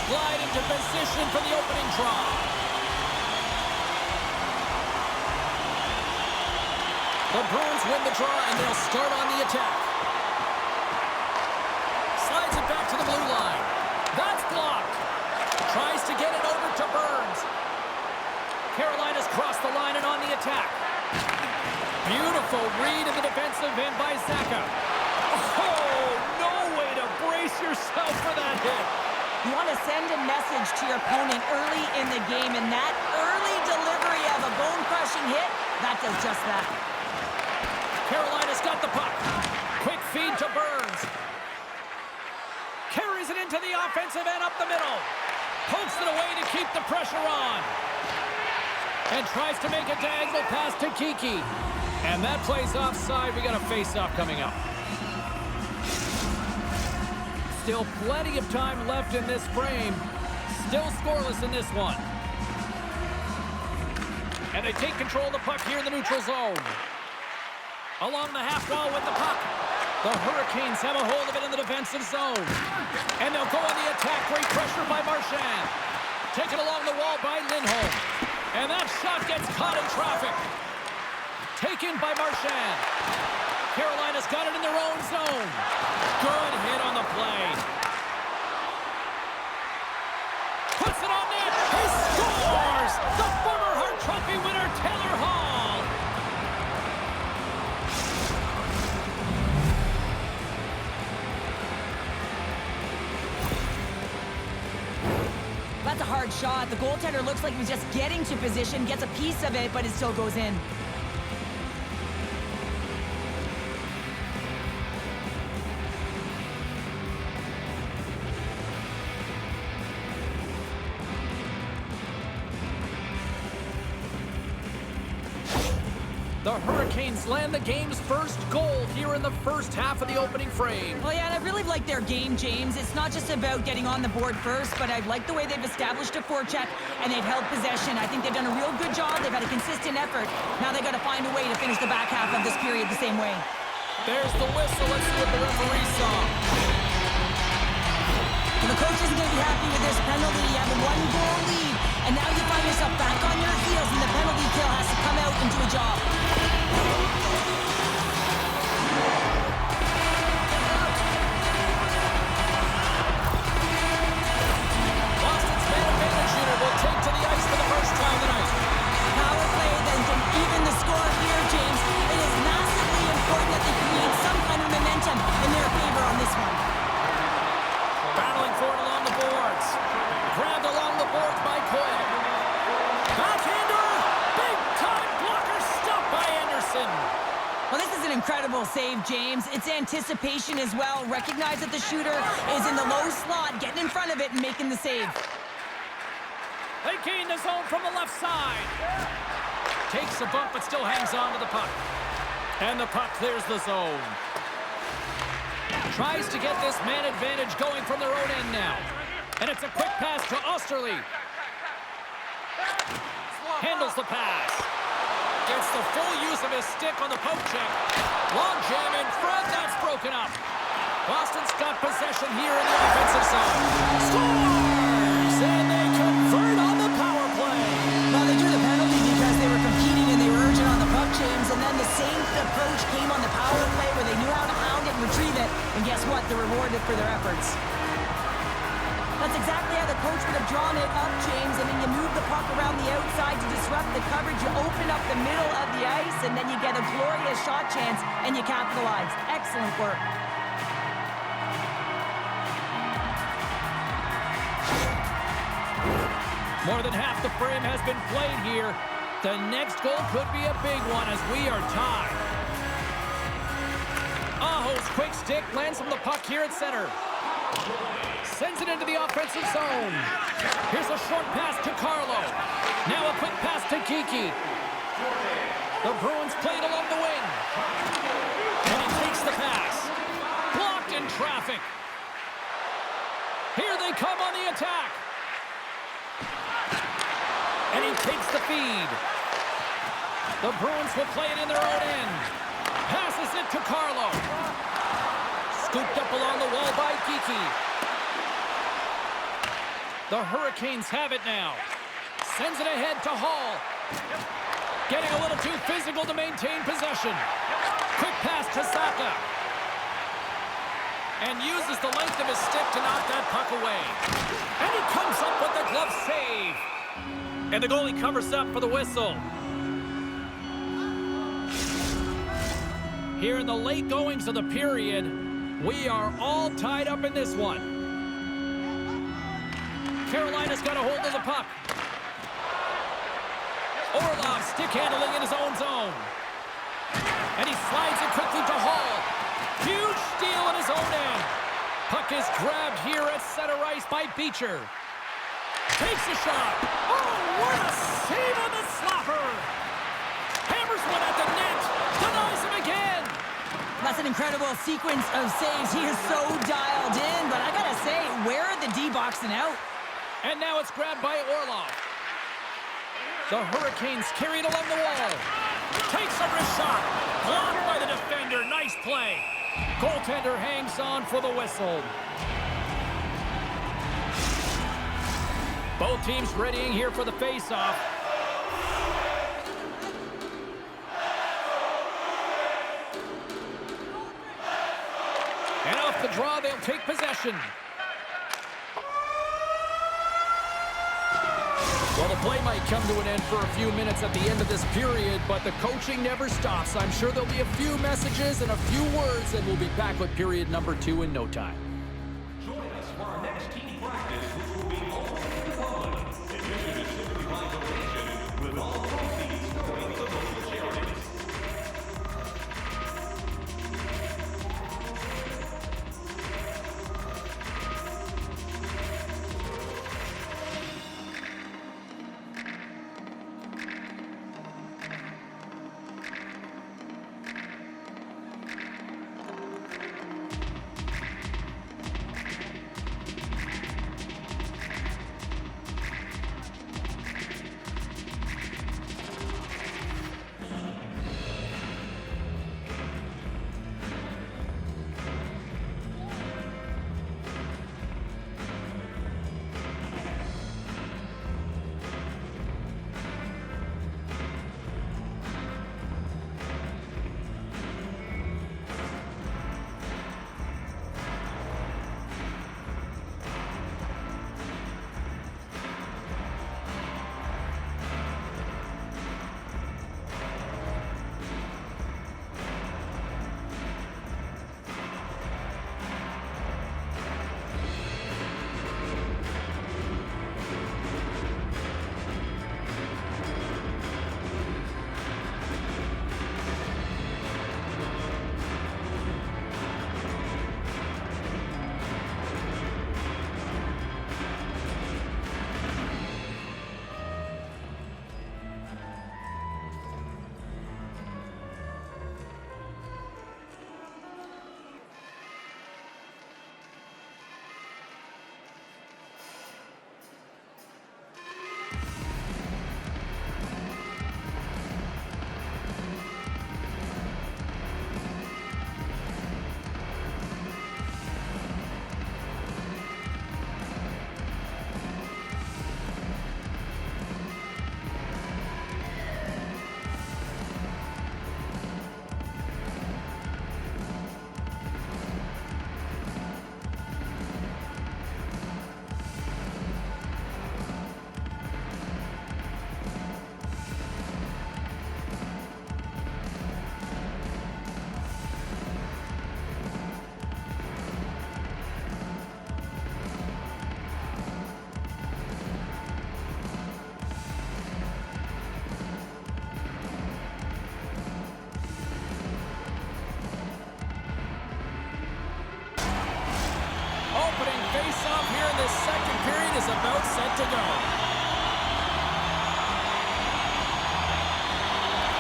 glide into position for the opening draw. The Bruins win the draw, and they'll start on the attack. Slides it back to the blue line. That's blocked. Tries to get it over to Burns. Carolina's crossed the line and on the attack. Beautiful read of the defensive end by Zacha. Oh, no way to brace yourself for that hit. You want to send a message to your opponent early in the game, and that early delivery of a bone-crushing hit, that does just that. Carolina's got the puck. Quick feed to Burns. Carries it into the offensive end up the middle. Pokes it away to keep the pressure on. And tries to make a diagonal pass to Kiki. And that plays offside. We got a face-off coming up. Still plenty of time left in this frame. Still scoreless in this one. And they take control of the puck here in the neutral zone. Along the half wall with the puck. The Hurricanes have a hold of it in the defensive zone. And they'll go on the attack. Great pressure by Marchand. Taken along the wall by Lindholm. And that shot gets caught in traffic. Taken by Marchand. Carolina's got it in their own zone. Good hit on the play. Puts it on net. He scores! The former Hart Trophy winner, Taylor Hall. That's a hard shot. The goaltender looks like he was just getting to position, gets a piece of it, but it still goes in. The Hurricanes land the game's first goal here in the first half of the opening frame. Well, yeah, and I really like their game, James. It's not just about getting on the board first, but I like the way they've established a forecheck and they've held possession. I think they've done a real good job. They've had a consistent effort. Now they've got to find a way to finish the back half of this period the same way. There's the whistle. Let's see what the referee saw. Well, the coach isn't going to be happy with this penalty. You have a one-goal lead, and now you find yourself back on your heels, and the penalty kill has to come out and do a job. Boston's man advantage unit will take to the ice for the first time tonight. Power play then can even the score here, James. It is massively important that they create some kind of momentum in their favor on this one. Battling for it along the boards. Grabbed along the boards by Coyle. Backhander! Big-time blocker stopped by Anderson. Well, this is an incredible save, James. It's anticipation as well. Recognize that the shooter is in the low slot, getting in front of it and making the save. They gain the zone from the left side. Takes a bump but still hangs on to the puck. And the puck clears the zone. Tries to get this man advantage going from their own end now. And it's a quick pass to Osterley. Handles the pass. Gets the full use of his stick on the poke check. Long jam in front. That's broken up. Boston's got possession here in the offensive zone. Scores! And they convert on the power play. Well, they drew the penalty because they were competing and they were urgent on the puck, James. And then the same approach came on the power play where they knew how to pound it and retrieve it. And guess what? They're rewarded for their efforts. That's exactly how the coach would have drawn it up, James. And then you move the puck around the outside to disrupt the coverage. You open up the middle of the ice, and then you get a glorious shot chance, and you capitalize. Excellent work. More than half the frame has been played here. The next goal could be a big one as we are tied. Aho's quick stick lands on the puck here at center. Sends it into the offensive zone. Here's a short pass to Carlo. Now a quick pass to Kiki. The Bruins play it along the wing. And he takes the pass. Blocked in traffic. Here they come on the attack. And he takes the feed. The Bruins will play it in their own end. Passes it to Carlo. Scooped up along the wall by Kiki. The Hurricanes have it now. Sends it ahead to Hall. Getting a little too physical to maintain possession. Quick pass to Saka. And uses the length of his stick to knock that puck away. And he comes up with the glove save. And the goalie covers up for the whistle. Here in the late goings of the period, we are all tied up in this one. Carolina's got a hold of the puck. Orlov stick handling in his own zone. And he slides it quickly to Hall. Huge steal in his own end. Puck is grabbed here at center ice by Beecher. Takes a shot. Oh, what a save on the slapper. Hammers one at the net. Denies him again. That's an incredible sequence of saves. He is so dialed in, but I gotta say, where are the D boxing out? And now it's grabbed by Orlov. The Hurricanes carry it along the wall. Takes a wrist shot. Blocked by the defender. Nice play. Goaltender hangs on for the whistle. Both teams readying here for the face-off. And off the draw, they'll take possession. Well, the play might come to an end for a few minutes at the end of this period, but the coaching never stops. I'm sure there'll be a few messages and a few words, and we'll be back with period number 2 in no time. Join us for our next team practice, which will be open to the public. Admission is strictly by donation, with all proceeds going to local charities. Face-off here in this second period is about set to go.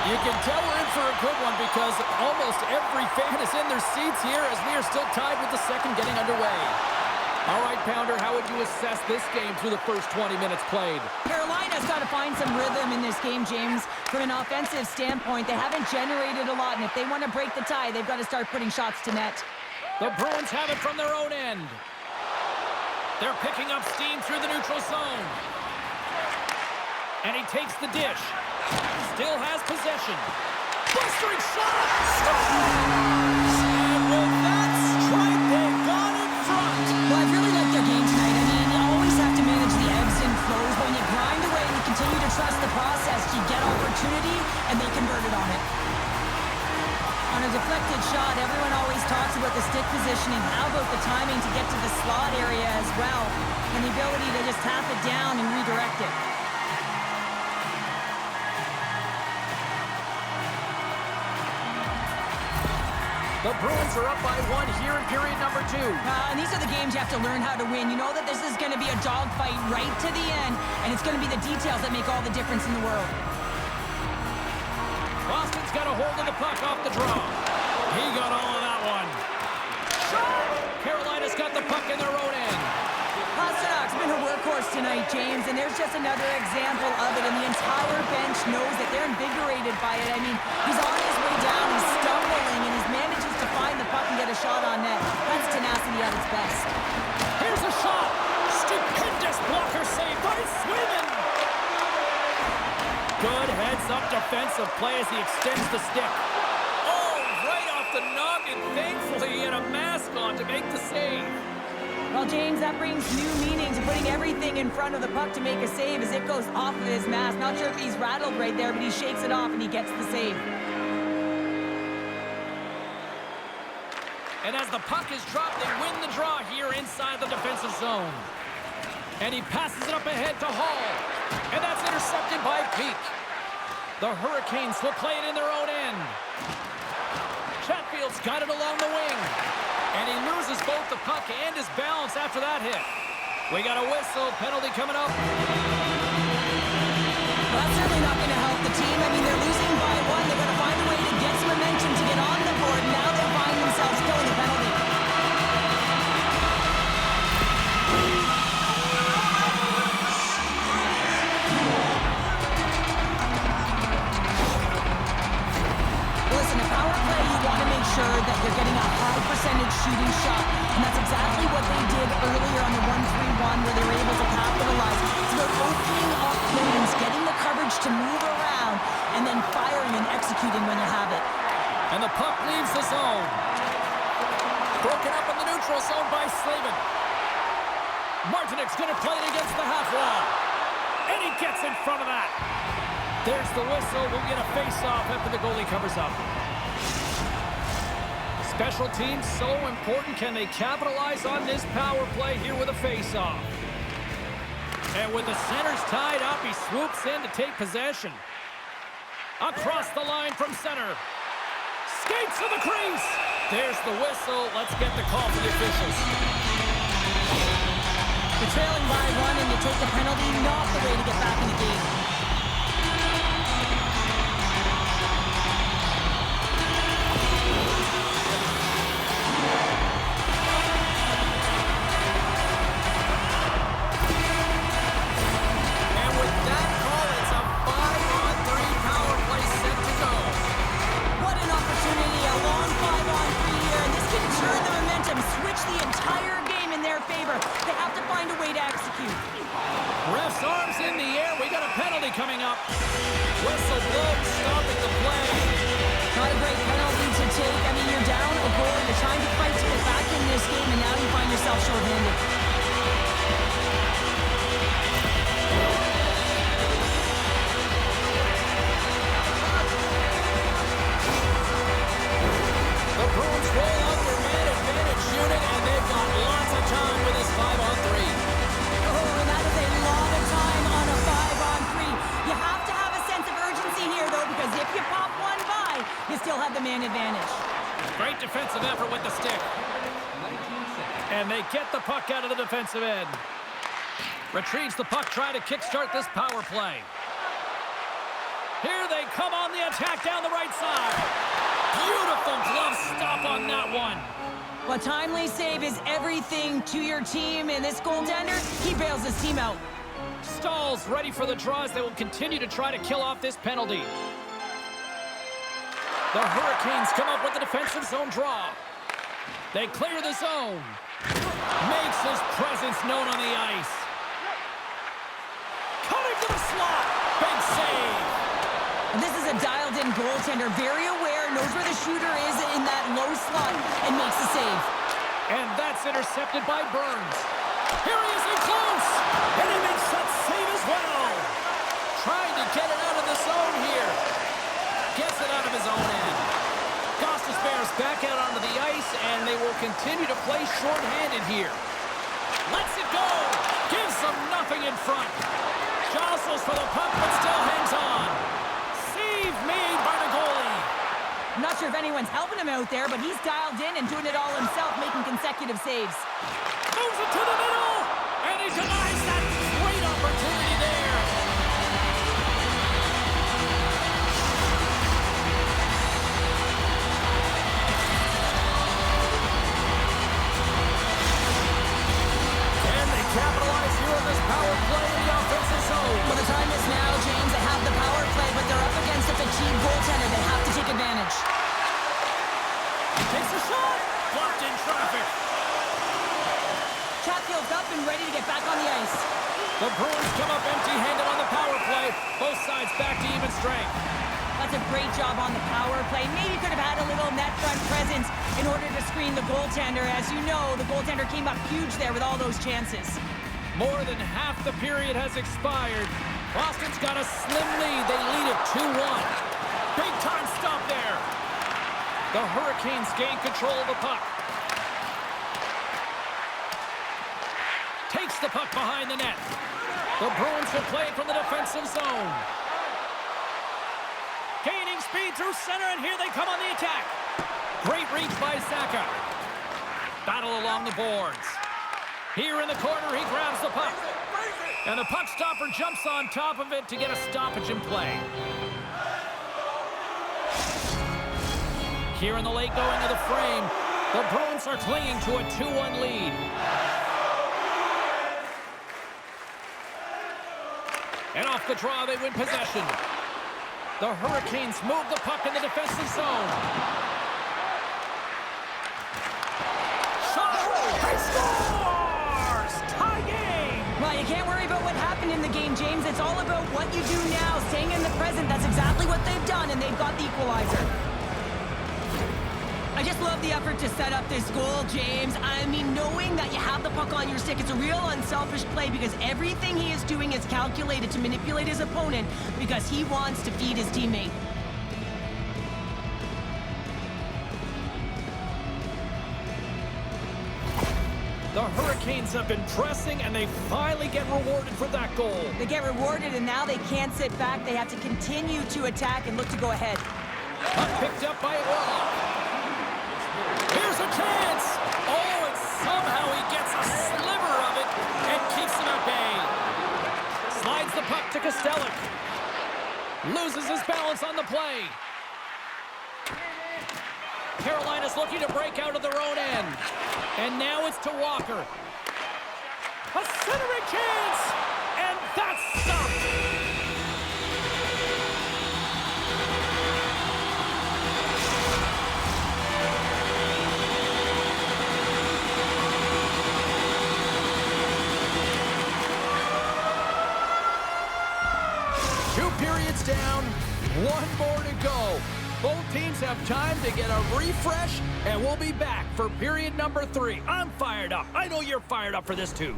You can tell we're in for a good one because almost every fan is in their seats here as we are still tied with the second getting underway. All right, Pounder, how would you assess this game through the first 20 minutes played? Carolina's got to find some rhythm in this game, James. From an offensive standpoint, they haven't generated a lot, and if they want to break the tie, they've got to start putting shots to net. The Bruins have it from their own end. They're picking up steam through the neutral zone. And he takes the dish. Still has possession. Blistering shot! And with that strike, they got in front. Well, I've really liked their game tonight. I mean, you always have to manage the ebbs and flows, but when you grind away and you continue to trust the process, you get opportunity, and they converted on it. On a deflected shot, everyone always talks about the stick positioning. How about the timing to get to the slot area as well, and the ability to just tap it down and redirect it. The Bruins are up by 1 here in period number 2. And these are the games you have to learn how to win. You know that this is going to be a dogfight right to the end, and it's going to be the details that make all the difference in the world. Boston's got a hold of the puck off the draw. He got all of that one. Carolina's got the puck in their own end. Pasternak's been a workhorse tonight, James, and there's just another example of it, and the entire bench knows that they're invigorated by it. I mean, he's on his way down, he's stumbling, and he's manages to find the puck and get a shot on net. That's tenacity at its best. Here's a shot. Stupendous blocker save by Sweden. Good heads-up defensive play as he extends the stick. Oh, right off the noggin. Thankfully, he had a mask on to make the save. Well, James, that brings new meaning to putting everything in front of the puck to make a save as it goes off of his mask. Not sure if he's rattled right there, but he shakes it off and he gets the save. And as the puck is dropped, they win the draw here inside the defensive zone. And he passes it up ahead to Hall. And that's intercepted by Peak. The Hurricanes will play it in their own end. Chatfield's got it along the wing. And he loses both the puck and his balance after that hit. We got a whistle. Penalty coming up. Well, that's certainly not going to help the team. I mean, they're losing by 1. They've got to find a way to get some momentum to get on the board. Now they find themselves killing the penalty. Listen, a power play, you want to make sure that you're getting a high percentage shooting shot. And that's exactly what they did earlier on the 1-3-1 where they were able to capitalize. It's about opening up lanes, getting the coverage to move around, and then firing and executing when you have it. And the puck leaves the zone. Broken up in the neutral zone by Slavin. Martinik's going to play it against the half wall. And he gets in front of that. There's the whistle. We'll get a face-off after the goalie covers up. Special teams so important. Can they capitalize on this power play here with a face-off? And with the centers tied up, he swoops in to take possession. Across the line from center. Skates to the crease. There's the whistle. Let's get the call for the officials. You're trailing by 1 and you take the penalty. Not the way to get back in the game. Switch the entire game in their favor. They have to find a way to execute. Ref's arms in the air. We got a penalty coming up. Whistle blows, stopping the play. Not a great penalty to take. I mean, you're down a goal. You're trying to fight to get back in this game, and now you find yourself short-handed. The Bruins roll out their man advantage unit, and they've got lots of time with this 5-on-3. Oh, and that is a lot of time on a 5-on-3. You have to have a sense of urgency here, though, because if you pop one by, you still have the man advantage. Great defensive effort with the stick. And they get the puck out of the defensive end. Retrieves the puck, trying to kickstart this power play. Here they come on the attack down the right side. Beautiful glove stop on that one. Well, timely save is everything to your team, and this goaltender, he bails his team out. Stahl's ready for the draws. They will continue to try to kill off this penalty. The Hurricanes come up with the defensive zone draw. They clear the zone. Makes his presence known on the ice. Cutting to the slot. Big save. And this is a dialed-in goaltender, very aware, knows where the shooter is in that low slot, and makes the save. And that's intercepted by Burns. Here he is in close. And he makes that save as well. Trying to get it out of the zone here. Gets it out of his own end. Costas Bears back out onto the ice, and they will continue to play shorthanded here. Lets it go. Gives them nothing in front. Jostles for the puck, but still hangs on. Save made by the goalie. I'm not sure if anyone's helping him out there, but he's dialed in and doing it all himself, making consecutive saves. Moves it to the middle, and he denies that great opportunity there. Can they capitalize here on this power play in the offensive zone? Well, the time is now, James. They have the power play, but they're up against a fatigued goaltender. They have to take advantage. Takes a shot. Blocked in traffic. Chatfield's up and ready to get back on the ice. The Bruins come up empty-handed on the power play. Both sides back to even strength. That's a great job on the power play. Maybe could have had a little net front presence in order to screen the goaltender. As you know, the goaltender came up huge there with all those chances. More than half the period has expired. Boston's got a slim lead. They lead it 2-1. Big time stop there. The Hurricanes gain control of the puck. Takes the puck behind the net. The Bruins will play it from the defensive zone. Gaining speed through center, and here they come on the attack. Great reach by Saka. Battle along the boards. Here in the corner, he grabs the puck. And the puck stopper jumps on top of it to get a stoppage in play. Here in the late going of the frame, the Bruins are clinging to a 2-1 lead. And off the draw, they win possession. The Hurricanes move the puck in the defensive zone. Shot! He scores! Tie game! Well, you can't worry about what happened in the game, James. It's all about what you do now, staying in the present. That's exactly what they've done, and they've got the equalizer. I just love the effort to set up this goal, James. I mean, knowing that you have the puck on your stick, it's a real unselfish play because everything he is doing is calculated to manipulate his opponent because he wants to feed his teammate. The Hurricanes have been pressing, and they finally get rewarded for that goal. They get rewarded, and now they can't sit back. They have to continue to attack and look to go ahead. Puck picked up by Wall. Here's a chance! Oh, and somehow he gets a sliver of it and keeps him at bay. Slides the puck to Kostelic. Loses his balance on the play. Carolina's looking to break out of their own end. And now it's to Walker. A centering chance! And that's stopped! 2 periods down, 1 more to go. Both teams have time to get a refresh, and we'll be back for period number 3. I'm fired up. I know you're fired up for this too.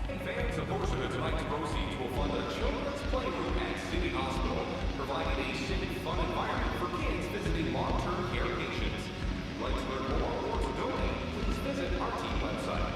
Fans, a portion of tonight's proceeds will fund a children's playroom at City Hospital, providing a safe, fun environment for kids visiting long-term care patients. If you'd like to learn more or to donate, please visit our team website.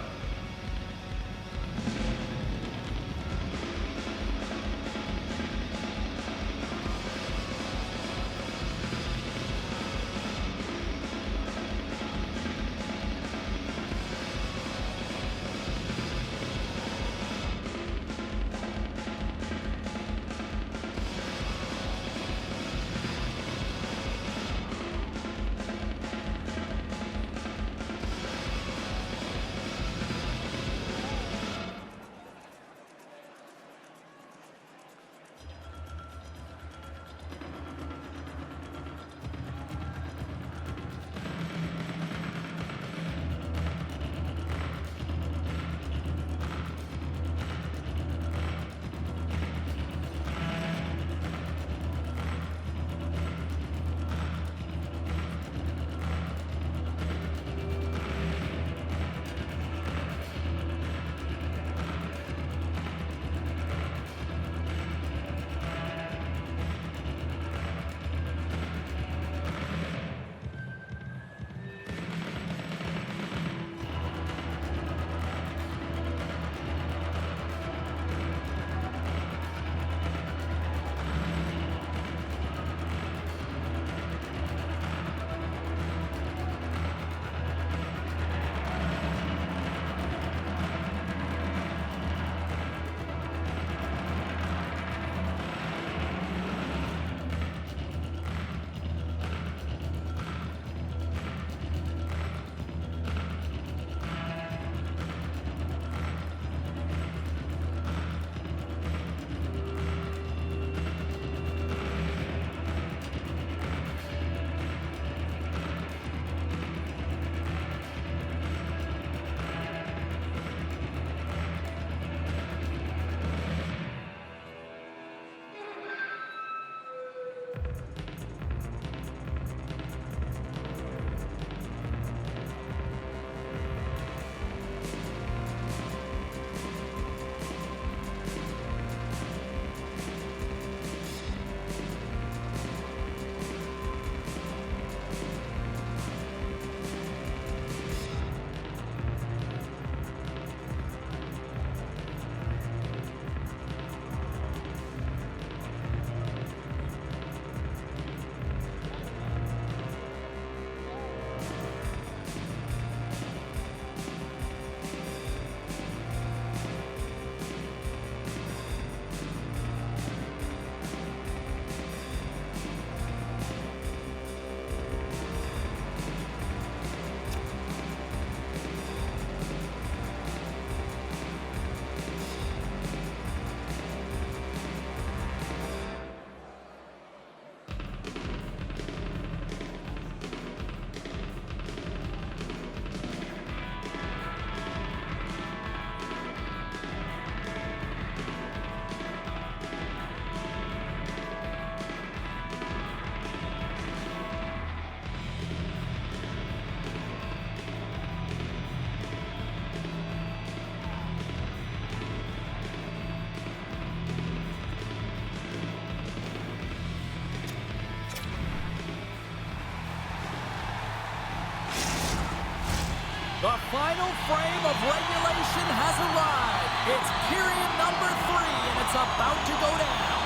final frame of regulation has arrived. It's period number 3, and it's about to go down.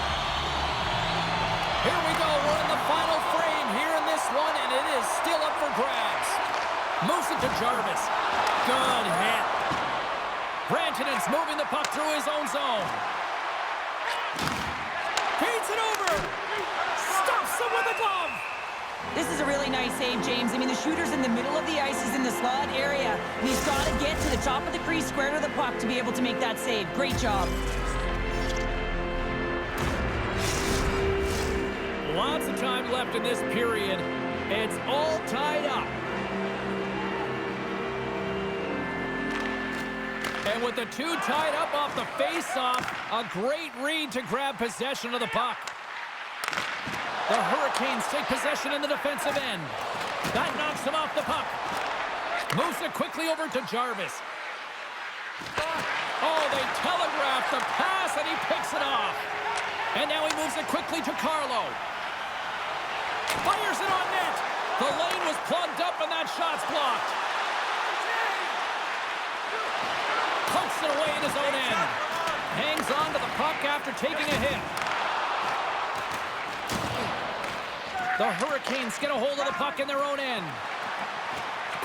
Here we go. We're in the final frame here in this one, and it is still up for grabs. Moves it to Jarvis. Good hit. Rantanen's moving the puck through his own zone. Feeds it over. Stops him with a glove. This is a really nice save, James. I mean, the shooter's in the middle of the ice. He's in the slot area. And he's got to get to the top of the crease, square to the puck, to be able to make that save. Great job. Lots of time left in this period. It's all tied up. And with the two tied up off the face-off, a great read to grab possession of the puck. The Hurricanes take possession in the defensive end. That knocks him off the puck. Moves it quickly over to Jarvis. Oh, they telegraph the pass, and he picks it off. And now he moves it quickly to Carlo. Fires it on net. The lane was plugged up, and that shot's blocked. Pokes it away in his own end. Hangs on to the puck after taking a hit. The Hurricanes get a hold of the puck in their own end.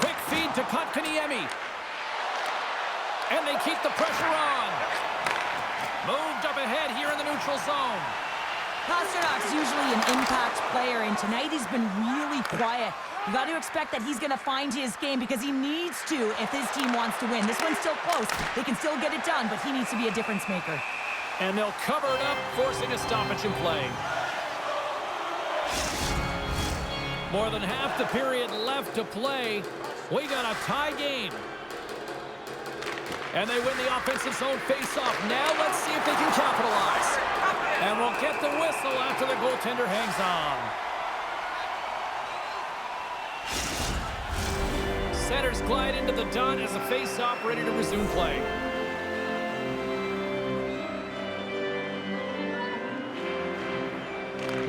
Quick feed to Kotkaniemi. And they keep the pressure on. Moved up ahead here in the neutral zone. Pasternak's usually an impact player, and tonight he's been really quiet. You got to expect that he's going to find his game because he needs to if his team wants to win. This one's still close. They can still get it done, but he needs to be a difference maker. And they'll cover it up, forcing a stoppage in play. More than half the period left to play. We got a tie game. And they win the offensive zone face-off. Now let's see if they can capitalize. And we'll get the whistle after the goaltender hangs on. Centers glide into the dot as the face-off ready to resume play.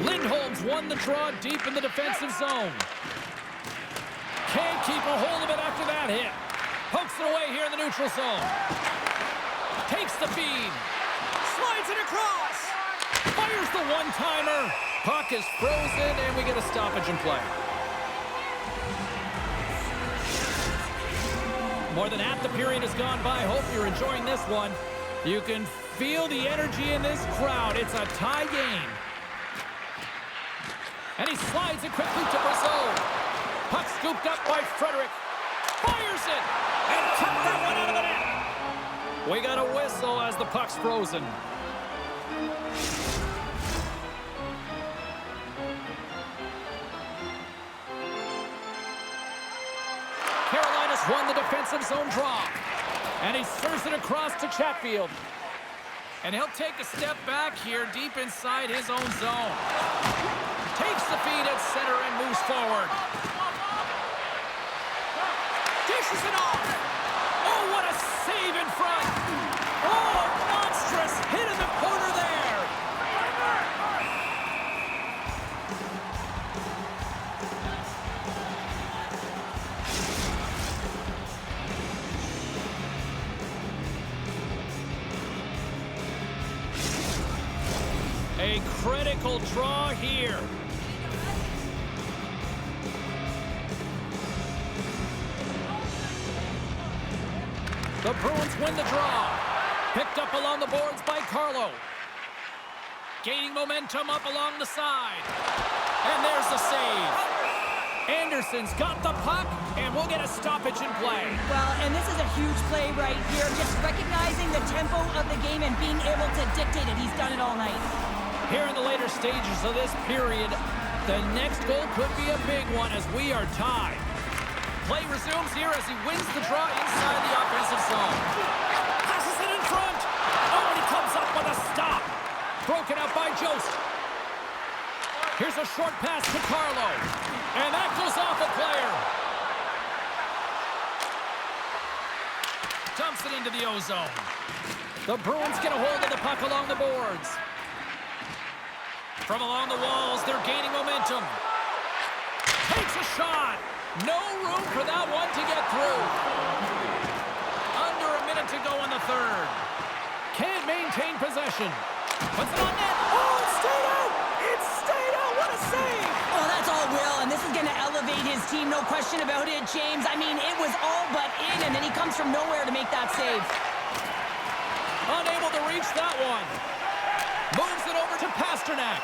Lindholm's won the draw deep in the defensive zone. Can't keep a hold of it after that hit. Pokes it away here in the neutral zone. Takes the feed. Slides it across. Fires the one-timer. Puck is frozen, and we get a stoppage in play. More than half the period has gone by. Hope you're enjoying this one. You can feel the energy in this crowd. It's a tie game. And he slides it quickly to Brazeau. Puck scooped up by Frederick. Fires it! And cut that one out of the net! We got a whistle as the puck's frozen. Carolina's won the defensive zone draw. And he serves it across to Chatfield. And he'll take a step back here deep inside his own zone. Takes the feed at center and moves forward. Dishes it off. Oh, what a save in front. Oh, monstrous hit in the corner there. A critical draw here. The Bruins win the draw. Picked up along the boards by Carlo. Gaining momentum up along the side. And there's the save. Anderson's got the puck, and we'll get a stoppage in play. Well, and this is a huge play right here. Just recognizing the tempo of the game and being able to dictate it. He's done it all night. Here in the later stages of this period, the next goal could be a big one as we are tied. Play resumes here as he wins the draw inside the offensive zone. Passes it in front. Oh, and he comes up with a stop. Broken up by Jost. Here's a short pass to Carlo. And that goes off a player. Dumps it into the O-zone. The Bruins get a hold of the puck along the boards. From along the walls, they're gaining momentum. Takes a shot. No room for that one to get through. to go in the third. Can't maintain possession. Puts it on net. Oh, it stayed out! It stayed out! What a save! Oh, that's all Will, and this is going to elevate his team, no question about it, James. I mean, it was all but in, and then he comes from nowhere to make that save. Unable to reach that one. Moves it over to Pasternak.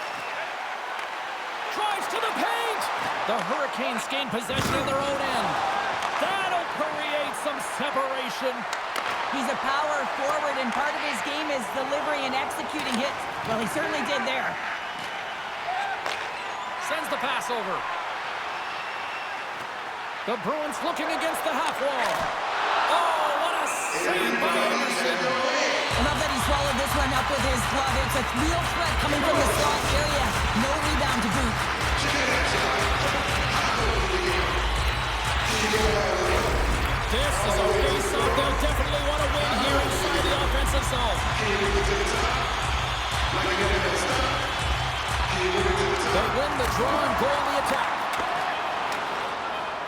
Drives to the paint. The Hurricanes gain possession of their own end. That'll create some separation. He's a power forward, and part of his game is delivering and executing hits. Well, he certainly did there. Sends the pass over. The Bruins looking against the half wall. Oh, what a save by Anderson. I love that he swallowed this one up with his glove. It's a real threat coming from the slot area. No rebound to boot. This is a face-off they'll definitely want to win here inside the offensive zone. They win the draw and go on the attack.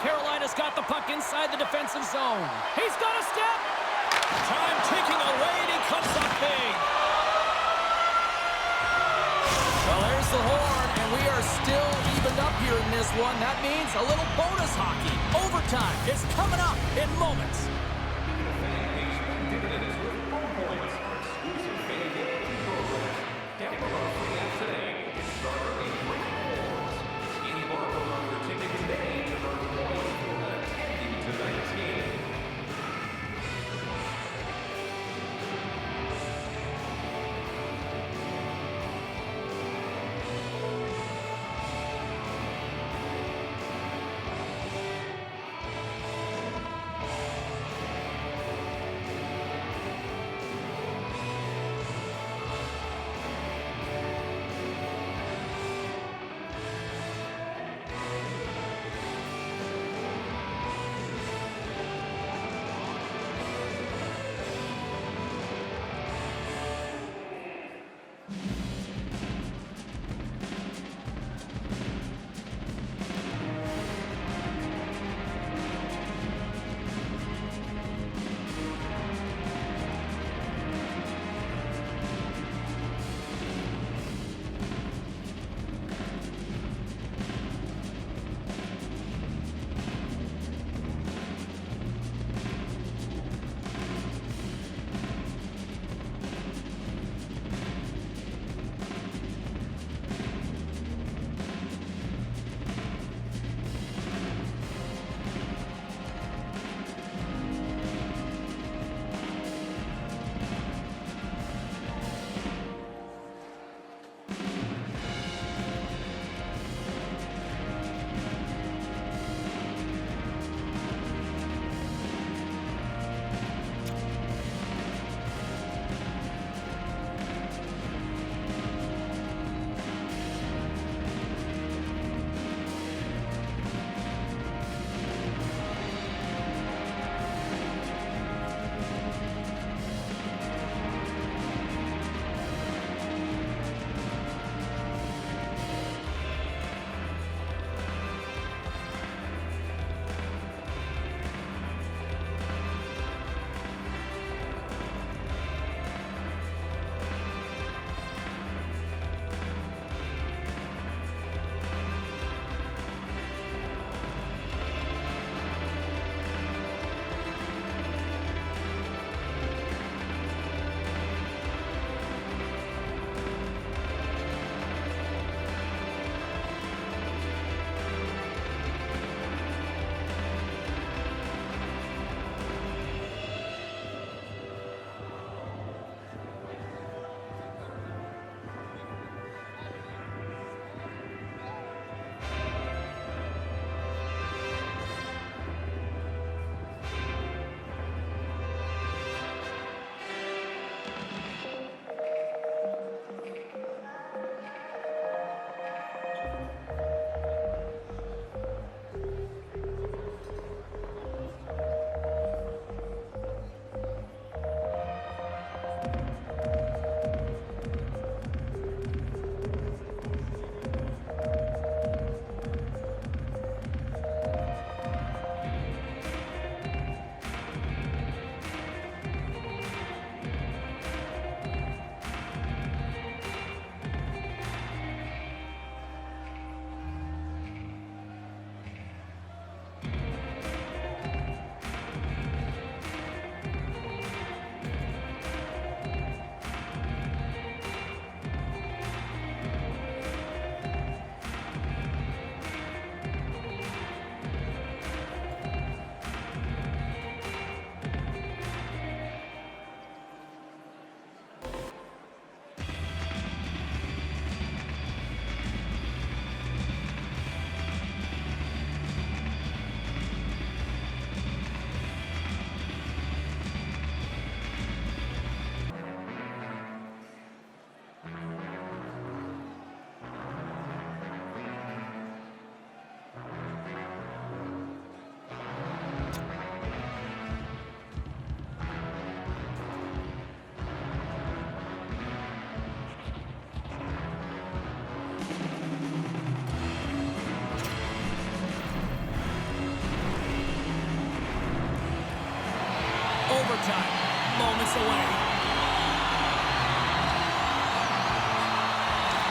Carolina's got the puck inside the defensive zone. He's got a step. Time ticking away, and he comes up big. Well, there's the horn, and we are still evened up here in this one. That means a little bonus hockey. Overtime is coming up in moments. overtime. Moments away.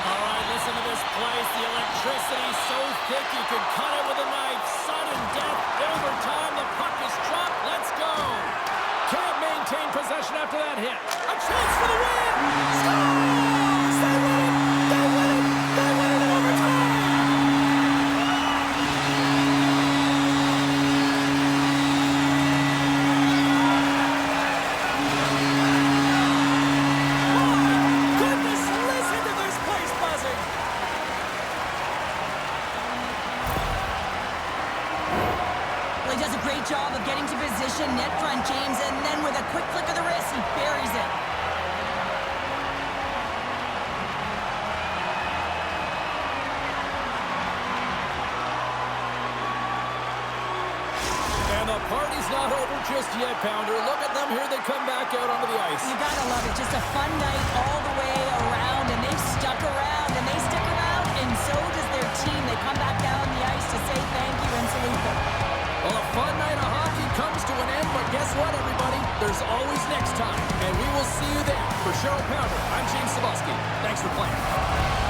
All right, listen to this place. The electricity so thick you could cut it with a knife. Sudden death. Overtime. The puck is dropped. Let's go. Can't maintain possession after that hit. A chance for the win. Scores! They win it. They win it. They win it in overtime. Goodness, listen to this place buzzing. Well, he does a great job of getting to position, net front, James, and then with a quick flick of the wrist, he buries it. And the party's not over just yet, Pounder. Look at them here. They come back out onto the ice. You gotta love it. Just a fun night all the way around, and they've stuck around, and they stick around, and so does their team. They come back down the ice to say thank you and salute them. Well, a fun night of hockey comes to an end, but guess what, everybody? There's always next time, and we will see you then. For Cheryl Pounder, I'm James Cebulski. Thanks for playing.